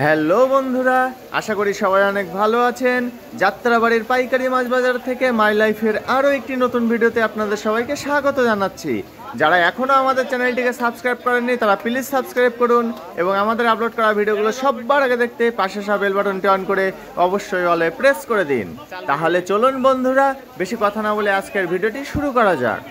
Hello বন্ধুরা, আশা করি সবাই অনেক ভালো আছেন। যাত্রাবাড়ির পাইকারি মাছ বাজার থেকে মাই লাইফের আরও একটি নতুন ভিডিওতে আপনাদের সবাইকে স্বাগত জানাচ্ছি। যারা এখনও আমাদের চ্যানেলটিকে সাবস্ক্রাইব করেননি তারা প্লিজ সাবস্ক্রাইব করুন এবং আমাদের আপলোড করা ভিডিওগুলো সবার আগে দেখতে পাশে সব বেল বাটনটি অন করে অবশ্যই অলে প্রেস করে দিন। তাহলে চলুন বন্ধুরা, বেশি কথা না বলে আজকের ভিডিওটি শুরু করা যাক।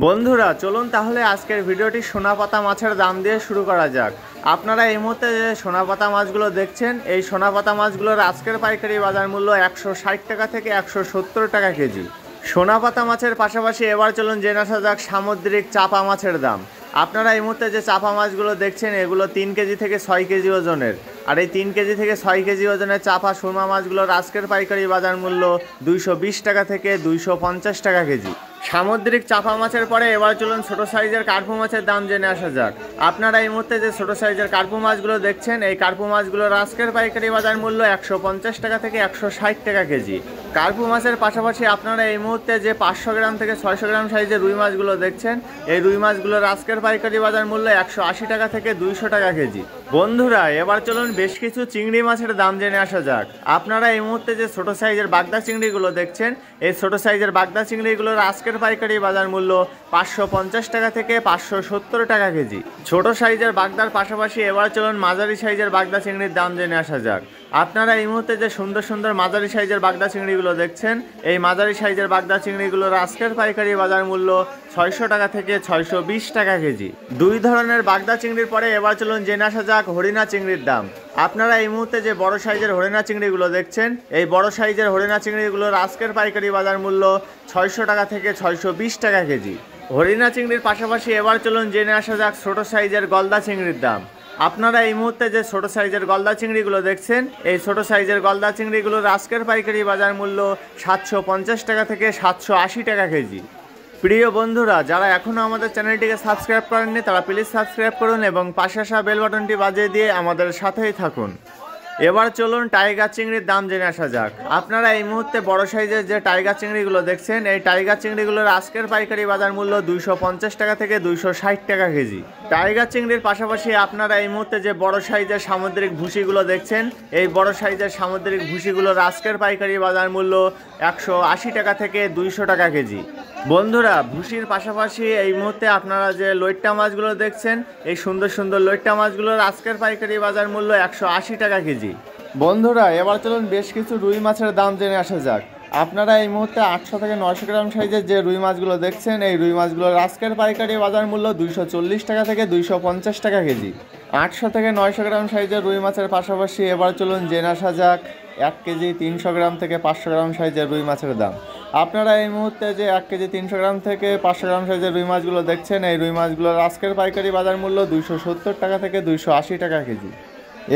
বন্ধুরা চলুন তাহলে আজকের ভিডিওটি সোনাপাতা মাছের দাম দিয়ে শুরু করা যাক। আপনারা এই মুহূর্তে যে সোনাপাতা মাছগুলো দেখছেন, এই সোনাপাতা মাছগুলোর আজকের পাইকারি বাজার মূল্য 160 টাকা থেকে 170 টাকা কেজি। সোনাপাতা মাছের পাশাপাশি এবার চলুন জেনে আসা যাক সামুদ্রিক চাপা মাছের দাম। আপনারা এই মুহূর্তে যে চাপা মাছগুলো দেখছেন এগুলো 3 কেজি থেকে 6 কেজি ওজনের। আর এই 3 কেজি থেকে 6 কেজি ওজনের চাপা সুরমা মাছগুলোর আজকের পাইকারি বাজার মূল্য 220 টাকা থেকে 250 টাকা কেজি। সামুদ্রিক চাপা মাছের পরে এবার চলুন ছোট সাইজের কার্পু মাছের দাম জেনে আসা যাক। আপনারা এই মুহূর্তে যে ছোট সাইজের কার্পু মাছগুলো দেখছেন, এই কার্পু মাছগুলোর আজকের পাইকারি বাজার মূল্য 150 টাকা থেকে 160 টাকা কেজি। কার্পু মাছের পাশাপাশি আপনারা এই মুহূর্তে যে 500 গ্রাম থেকে 600 গ্রাম সাইজের রুই মাছগুলো দেখছেন, এই রুই মাছগুলোর আজকের পাইকারি বাজার মূল্য 180 টাকা থেকে 200 টাকা কেজি। বন্ধুরা এবার চলুন বেশ কিছু চিংড়ি মাছের দাম জেনে আসা যাক। আপনারা এই মুহূর্তে যে ছোট সাইজের বাগদা চিংড়িগুলো দেখছেন, এই ছোট সাইজের বাগদা চিংড়িগুলোর আজকের পাইকারি বাজার মূল্য 550 টাকা থেকে 570 টাকা কেজি। ছোট সাইজের বাগদার পাশাপাশি এবার চলুন মাঝারি সাইজের বাগদা চিংড়ির দাম জেনে আসা যাক। আপনারা এই মুহূর্তে যে সুন্দর সুন্দর মাঝারি সাইজের বাগদা চিংড়িগুলো দেখছেন, এই মাঝারি সাইজের বাগদা চিংড়িগুলোর আজকের পাইকারি বাজার মূল্য 600 টাকা থেকে 620 টাকা কেজি। দুই ধরনের বাগদা চিংড়ির পরে এবার চলুন জেনে আসা যাক হরিণা চিংড়ির দাম। আপনারা এই মুহূর্তে যে বড় সাইজের হরিণা চিংড়িগুলো দেখছেন, এই বড় সাইজের হরিণা চিংড়িগুলোর আজকের পাইকারি বাজার মূল্য 600 টাকা থেকে 620 টাকা কেজি। হরিণা চিংড়ির পাশাপাশি এবার চলুন জেনে আসা যাক ছোট সাইজের গলদা চিংড়ির দাম। আপনারা এই মুহূর্তে যে ছোট সাইজের গলদা চিংড়িগুলো দেখছেন, এই ছোট সাইজের গলদা চিংড়িগুলোর আজকের পাইকারি বাজার মূল্য 750 টাকা থেকে 780 টাকা কেজি। প্রিয় বন্ধুরা, যারা এখনও আমাদের চ্যানেলটিকে সাবস্ক্রাইব করেননি তারা প্লিজ সাবস্ক্রাইব করুন এবং পাশে আসা বেল বাটনটি বাজিয়ে দিয়ে আমাদের সাথেই থাকুন। এবার চলুন টাইগার চিংড়ির দাম জেনে আসা যাক। আপনারা এই মুহূর্তে বড় সাইজের যে টাইগার চিংড়িগুলো দেখছেন, এই টাইগার চিংড়িগুলোর আজকের পাইকারি বাজার মূল্য 250 টাকা থেকে 260 টাকা কেজি। টাইগার চিংড়ির পাশাপাশি আপনারা এই মুহূর্তে যে বড় সাইজের সামুদ্রিক ভুসিগুলো দেখছেন, এই বড় সাইজের সামুদ্রিক ভুসিগুলোর আজকের পাইকারি বাজার মূল্য 180 টাকা থেকে 200 টাকা কেজি। বন্ধুরা ভুসির পাশাপাশি এই মুহূর্তে আপনারা যে লইট্টা মাছগুলো দেখছেন, এই সুন্দর সুন্দর লইট্টা মাছগুলোর আজকের পাইকারি বাজার মূল্য 180 টাকা কেজি। বন্ধুরা এবার চলুন বেশ কিছু রুই মাছের দাম জেনে আসা যাক। আপনারা এই মুহূর্তে 800 থেকে 900 গ্রাম সাইজের যে রুই মাছগুলো দেখছেন, এই রুই মাছগুলোর আজকের পাইকারি বাজার মূল্য 240 টাকা থেকে 250 টাকা কেজি। 800 থেকে 900 গ্রাম সাইজের রুই মাছের পাশাপাশি এবার চলুন জেনে আসা যাক 1 কেজি 300 গ্রাম থেকে 500 গ্রাম সাইজের রুই মাছের দাম। আপনারা এই মুহূর্তে যে 1 কেজি 300 গ্রাম থেকে 500 গ্রাম সাইজের রুই মাছগুলো দেখছেন, এই রুই মাছগুলোর আজকের পাইকারি বাজার মূল্য 270 টাকা থেকে 280 টাকা কেজি।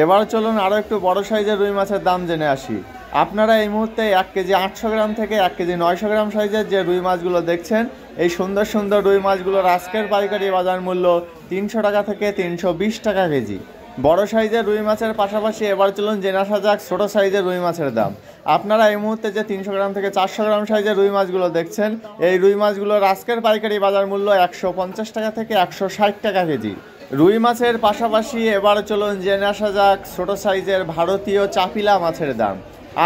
এবার চলুন আরও একটু বড় সাইজের রুই মাছের দাম জেনে আসি। আপনারা এই মুহূর্তে 1 কেজি 800 গ্রাম থেকে 1 কেজি 900 গ্রাম সাইজের যে রুই মাছগুলো দেখছেন, এই সুন্দর সুন্দর রুই মাছগুলোর আজকের পাইকারি বাজার মূল্য 300 টাকা থেকে 320 টাকা কেজি। বড় সাইজের রুই মাছের পাশাপাশি এবার চলুন জেনে আসা যাক ছোট সাইজের রুই মাছের দাম। আপনারা এই মুহূর্তে যে 300 গ্রাম থেকে 400 গ্রাম সাইজের রুই মাছগুলো দেখছেন, এই রুই মাছগুলোর আজকের পাইকারি বাজার মূল্য 150 টাকা থেকে 160 টাকা কেজি। রুই মাছের পাশাপাশি এবার চলুন জেনে আসা যাক ছোট সাইজের ভারতীয় চাপিলা মাছের দাম।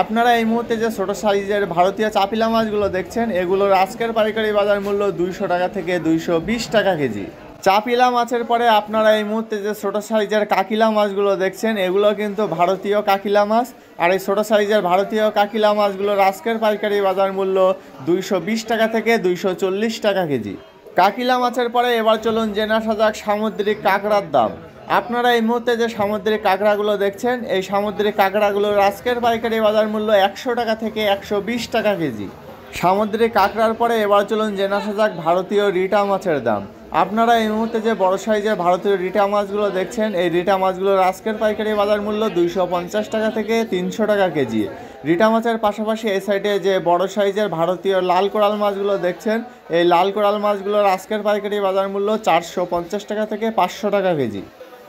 আপনারা এই মুহূর্তে যে ছোট সাইজের ভারতীয় চাপিলা মাছগুলো দেখছেন, এগুলোর আজকের পাইকারি বাজার মূল্য 200 টাকা থেকে 220 টাকা কেজি। চাপিলা মাছের পরে আপনারা এই মুহূর্তে যে ছোট সাইজের কাকিলা মাছগুলো দেখছেন, এগুলো কিন্তু ভারতীয় কাকিলা মাছ। আর এই ছোট সাইজের ভারতীয় কাকিলা মাছগুলোর আজকের পাইকারি বাজার মূল্য 220 টাকা থেকে 240 টাকা কেজি। কাকিলা মাছের পরে এবার চলুন জেনে আসা যাক সামুদ্রিক কাঁকড়ার দাম। আপনারা এই মুহূর্তে যে সামুদ্রিক কাঁকড়াগুলো দেখছেন, এই সামুদ্রিক কাঁকড়াগুলোর আজকের পাইকারি বাজার মূল্য 100 টাকা থেকে 120 টাকা কেজি। সামুদ্রিক কাঁকড়ার পরে এবার চলুন জেনে আসা যাক ভারতীয় রিটা মাছের দাম। আপনারা এই মুহূর্তে যে বড় সাইজের ভারতীয় রিটা মাছগুলো দেখছেন, এই রিটা মাছগুলোর আজকের পাইকারি বাজার মূল্য 250 টাকা থেকে 300 টাকা কেজি। রিটা মাছের পাশাপাশি এই সাইডে যে বড় সাইজের ভারতীয় লাল কোরাল মাছগুলো দেখছেন, এই লাল কোরাল মাছগুলোর আজকের পাইকারি বাজার মূল্য 450 টাকা থেকে 500 টাকা কেজি।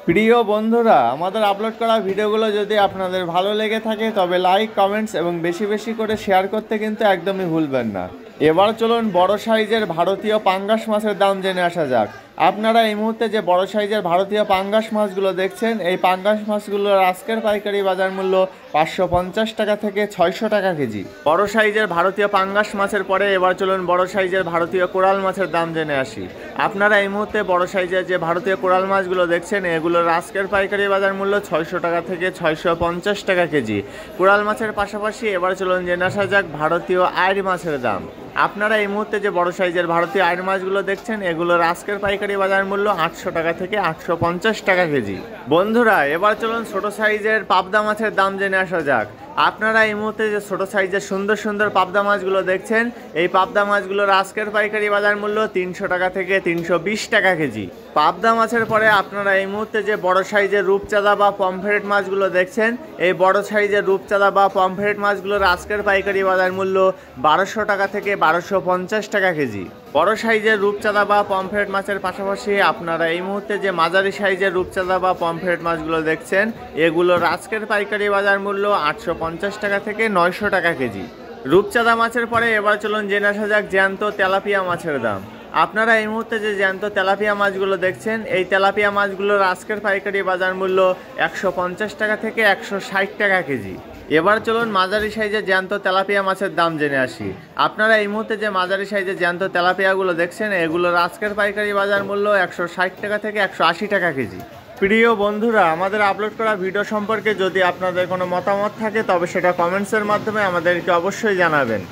প্রিয় বন্ধুরা, আমাদের আপলোড করা ভিডিওগুলো যদি আপনাদের ভালো লেগে থাকে তবে লাইক, কমেন্টস এবং বেশি বেশি করে শেয়ার করতে কিন্তু একদমই ভুলবেন না। এবার চলুন বড় সাইজের ভারতীয় পাঙ্গাস মাছের দাম জেনে আসা যাক। আপনারা এই মুহূর্তে যে বড় সাইজের ভারতীয় পাঙ্গাস মাছগুলো দেখছেন, এই পাঙ্গাস মাছগুলোর আজকের পাইকারি বাজার মূল্য 550 টাকা থেকে 600 টাকা কেজি। বড় সাইজের ভারতীয় পাঙ্গাস মাছের পরে এবার চলুন বড় সাইজের ভারতীয় কোরাল মাছের দাম জেনে আসি। আপনারা এই মুহূর্তে বড় সাইজের যে ভারতীয় কোরাল মাছগুলো দেখছেন, এগুলোর আজকের পাইকারি বাজার মূল্য 600 টাকা থেকে 650 টাকা কেজি। কোরাল মাছের পাশাপাশি এবার চলুন জেনে আসা যাক ভারতীয় আইড় মাছের দাম। আপনারা এই মুহূর্তে যে বড় সাইজের ভারতীয় আইড় মাছগুলো দেখছেন, এগুলোর আজকের পাইকারি বাজার মূল্য 800 টাকা থেকে 850 টাকা কেজি। বন্ধুরা, এবার চলুন ছোট সাইজের পাবদা মাছের দাম জেনে আসা যাক। আপনারা এই মুহূর্তে যে ছোট সাইজের সুন্দর সুন্দর পাবদা মাছগুলো দেখছেন, এই পাবদা মাছগুলোর আজকের পাইকারি বাজার মূল্য 300 টাকা থেকে 320 টাকা কেজি। পাবদা মাছের পরে আপনারা এই মুহূর্তে যে বড় সাইজের রূপচাঁদা বা পমফ্রেট মাছগুলো দেখছেন, এই বড় সাইজের রূপচাঁদা বা পমফ্রেট মাছগুলোর আজকের পাইকারি বাজার মূল্য 1200 টাকা থেকে 1250 টাকা কেজি। বড় সাইজের রূপচাঁদা বা পমফ্রেট মাছের পাশাপাশি আপনারা এই মুহূর্তে যে মাঝারি সাইজের রূপচাঁদা বা পমফ্রেট মাছগুলো দেখছেন, এগুলোর আজকের পাইকারি বাজার মূল্য 850 টাকা থেকে 900 টাকা কেজি। রূপচাঁদা মাছের পরে এবার চলুন জেনে আসা যাক জ্যান্ত তেলাপিয়া মাছের দাম। আপনারা এই মুহূর্তে যে জ্যান্ত তেলাপিয়া মাছগুলো দেখছেন, এই তেলাপিয়া মাছগুলোর আজকের পাইকারি বাজার মূল্য 150 টাকা থেকে 160 টাকা কেজি। এবার চলুন মাঝারি সাইজের জ্যান্ত তেলাপিয়া মাছের দাম জেনে আসি। আপনারা এই মুহূর্তে যে মাঝারি সাইজের জ্যান্ত তেলাপিয়াগুলো দেখছেন, এগুলোর আজকের পাইকারি বাজার মূল্য 160 টাকা থেকে 180 টাকা কেজি। প্রিয় বন্ধুরা, আমাদের আপলোড করা ভিডিও সম্পর্কে যদি আপনাদের কোনো মতামত থাকে তবে সেটা কমেন্টসের মাধ্যমে আমাদেরকে অবশ্যই জানাবেন।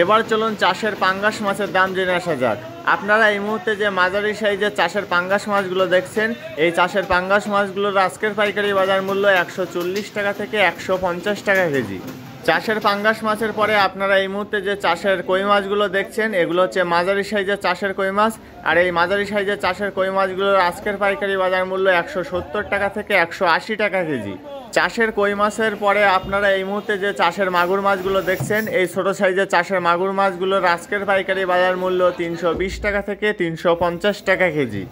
এবার চলুন চাষের পাঙ্গাস মাছের দাম জেনে আসা যাক। আপনারা এই মুহূর্তে যে মাঝারি সাইজের চাষের পাঙ্গাস মাছগুলো দেখছেন, এই চাষের পাঙ্গাস মাছগুলোর আজকের পাইকারি বাজার মূল্য 140 টাকা থেকে 150 টাকা কেজি। চাষের পাঙ্গাস মাছের পরে আপনারা এই মুহূর্তে যে চাষের কই মাছগুলো দেখছেন, এগুলো হচ্ছে মাঝারি সাইজের চাষের কই মাছ। আর এই মাঝারি সাইজের চাষের কই মাছগুলোর আজকের পাইকারি বাজার মূল্য 170 টাকা থেকে 180 টাকা কেজি। চাষের কই মাছের পরে আপনারা এই মুহূর্তে যে চাষের মাগুর মাছগুলো দেখছেন, এই ছোট সাইজের চাষের মাগুর মাছগুলোর আজকের পাইকারি বাজার মূল্য 320 টাকা থেকে 350 টাকা কেজি।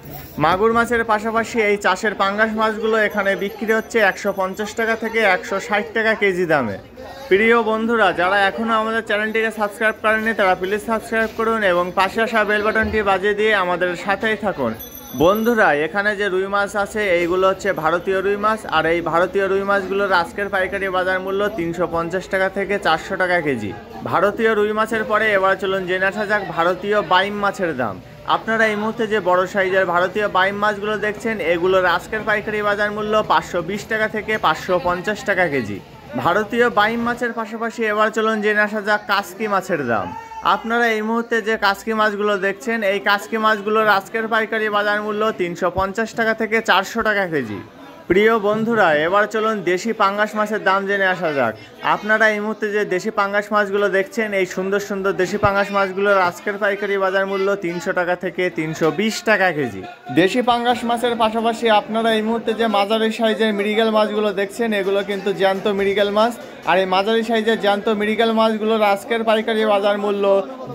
মাগুর মাছের পাশাপাশি এই চাষের পাঙ্গাস মাছগুলো এখানে বিক্রি হচ্ছে 150 টাকা থেকে 160 টাকা কেজি দামে। প্রিয় বন্ধুরা, যারা এখনও আমাদের চ্যানেলটিকে সাবস্ক্রাইব করেননি তারা প্লিজ সাবস্ক্রাইব করুন এবং পাশে আসা বেল বাটনটি বাজিয়ে দিয়ে আমাদের সাথেই থাকুন। বন্ধুরা, এখানে যে রুই মাছ আছে এইগুলো হচ্ছে ভারতীয় রুই মাছ। আর এই ভারতীয় রুই মাছগুলোর আজকের পাইকারি বাজার মূল্য 350 টাকা থেকে 400 টাকা কেজি। ভারতীয় রুই মাছের পরে এবার চলুন জেনে আসা যাক ভারতীয় বাইম মাছের দাম। আপনারা এই মুহূর্তে যে বড় সাইজের ভারতীয় বাইম মাছগুলো দেখছেন, এগুলোর আজকের পাইকারি বাজার মূল্য 520 টাকা থেকে 550 টাকা কেজি। ভারতীয় বাইম মাছের পাশাপাশি এবার চলুন জেনে আসা যাক কাসকি মাছের দাম। আপনারা এই মুহূর্তে যে কাসকি মাছগুলো দেখছেন, এই কাসকি মাছগুলোর আজকের পাইকারি বাজার মূল্য 350 টাকা থেকে 400 টাকা কেজি। প্রিয় বন্ধুরা, এবার চলুন দেশি পাঙ্গাস মাছের দাম জেনে আসা যাক। আপনারা এই মুহূর্তে যে দেশি পাঙ্গাস মাছগুলো দেখছেন, এই সুন্দর সুন্দর দেশি পাঙ্গাস মাছগুলোর আজকের পাইকারি বাজার মূল্য 300 টাকা থেকে 320 টাকা কেজি। দেশি পাঙ্গাস মাছের পাশাপাশি আপনারা এই মুহূর্তে যে মাঝারি সাইজের মৃগেল মাছগুলো দেখছেন, এগুলো কিন্তু জ্যান্ত মৃগেল মাছ। আর এই মাঝারি সাইজের জ্যান্ত মৃগেল মাছগুলোর আজকের পাইকারি বাজার মূল্য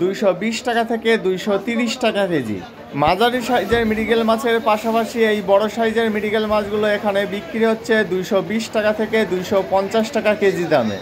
220 টাকা থেকে 230 টাকা কেজি। মাঝারি সাইজের মৃগেল মাছের পাশাপাশি এই বড় সাইজের মৃগেল মাছগুলো এখানে বিক্রি হচ্ছে 220 টাকা থেকে 250 টাকা কেজি দামে।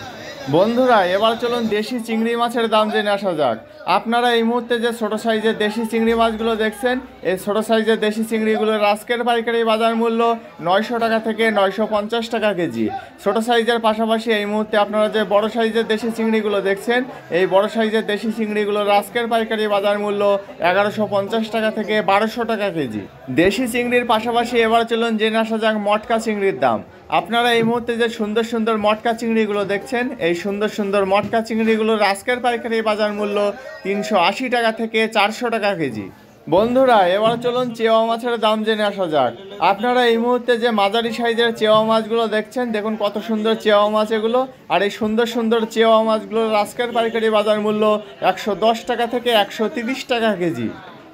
বন্ধুরা, এবার চলুন দেশি চিংড়ি মাছের দাম জেনে আসা যাক। আপনারা এই মুহূর্তে যে ছোট সাইজের দেশি চিংড়ি মাছগুলো দেখছেন, এই ছোট সাইজের দেশি চিংড়িগুলোর আজকের পাইকারি বাজার মূল্য 900 টাকা থেকে 950 টাকা কেজি। ছোট সাইজের পাশাপাশি এই মুহূর্তে আপনারা যে বড় সাইজের দেশি চিংড়িগুলো দেখছেন, এই বড় সাইজের দেশি চিংড়িগুলোর আজকের পাইকারি বাজার মূল্য 1150 টাকা থেকে 1200 টাকা কেজি। দেশি চিংড়ির পাশাপাশি এবার চলুন জেনে আসা যাক মটকা চিংড়ির দাম। আপনারা এই মুহূর্তে যে সুন্দর সুন্দর মটকা চিংড়িগুলো দেখছেন, এই সুন্দর সুন্দর মটকা চিংড়িগুলোর আজকের পাইকারি বাজার মূল্য 380 টাকা থেকে 400 টাকা কেজি। বন্ধুরা, এবার চলুন চেওয়া মাছের দাম জেনে আসা যাক। আপনারা এই মুহূর্তে যে মাঝারি সাইজের চেওয়া মাছগুলো দেখছেন, দেখুন কত সুন্দর চেওয়া মাছ এগুলো। আর এই সুন্দর সুন্দর চেওয়া মাছগুলোর আজকের পাইকারি বাজার মূল্য 110 টাকা থেকে 130 টাকা কেজি।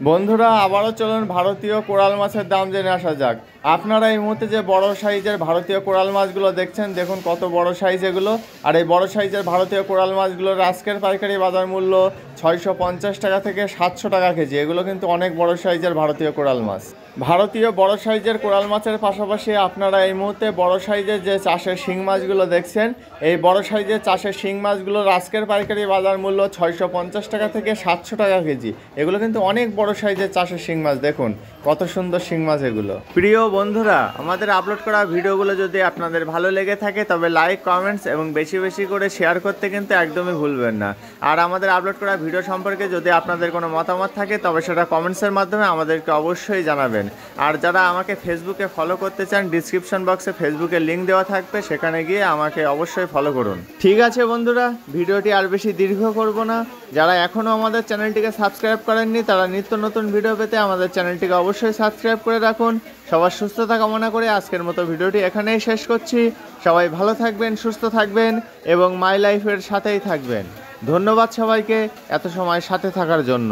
বন্ধুরা, আবারও চলুন ভারতীয় কোরাল মাছের দাম জেনে আসা যাক। আপনারা এই মুহূর্তে যে বড় সাইজের ভারতীয় কোরাল মাছগুলো দেখছেন, দেখুন কত বড় সাইজ এগুলো। আর এই বড় সাইজের ভারতীয় কোরাল মাছগুলোর আজকের পাইকারি বাজার মূল্য 650 টাকা থেকে 700 টাকা কেজি। এগুলো কিন্তু অনেক বড় সাইজের ভারতীয় কোরাল মাছ। ভারতীয় বড় সাইজের কোরাল মাছের পাশাপাশি আপনারা এই মুহূর্তে বড় সাইজের যে চাষের শিং মাছগুলো দেখছেন, এই বড় সাইজের চাষের শিং মাছগুলোর আজকের পাইকারি বাজার মূল্য 650 টাকা থেকে 700 টাকা কেজি। এগুলো কিন্তু অনেক বড় সাইজের চাষের শিং মাছ, দেখুন কত সুন্দর শিং মাছ এগুলো। প্রিয় বন্ধুরা, আমাদের আপলোড করা ভিডিওগুলো যদি আপনাদের ভালো লেগে থাকে তবে লাইক, কমেন্টস এবং বেশি বেশি করে শেয়ার করতে কিন্তু একদমই ভুলবেন না। আর আমাদের আপলোড করা ভিডিও সম্পর্কে যদি আপনাদের কোনো মতামত থাকে তবে সেটা কমেন্টসের মাধ্যমে আমাদেরকে অবশ্যই জানাবেন। আর যারা আমাকে ফেসবুকে ফলো করতে চান, ডিসক্রিপশন বক্সে ফেসবুকের লিঙ্ক দেওয়া থাকবে, সেখানে গিয়ে আমাকে অবশ্যই ফলো করুন। ঠিক আছে বন্ধুরা, ভিডিওটি আর বেশি দীর্ঘ করব না। যারা এখনও আমাদের চ্যানেলটিকে সাবস্ক্রাইব করেননি তারা নিত্য নতুন ভিডিও পেতে আমাদের চ্যানেলটিকে অবশ্যই সাবস্ক্রাইব করে রাখুন। সবার সুস্থতা কামনা করে আজকের মতো ভিডিওটি এখানেই শেষ করছি। সবাই ভালো থাকবেন, সুস্থ থাকবেন এবং মাই লাইফের সাথেই থাকবেন। ধন্যবাদ সবাইকে এত সময় সাথে থাকার জন্য।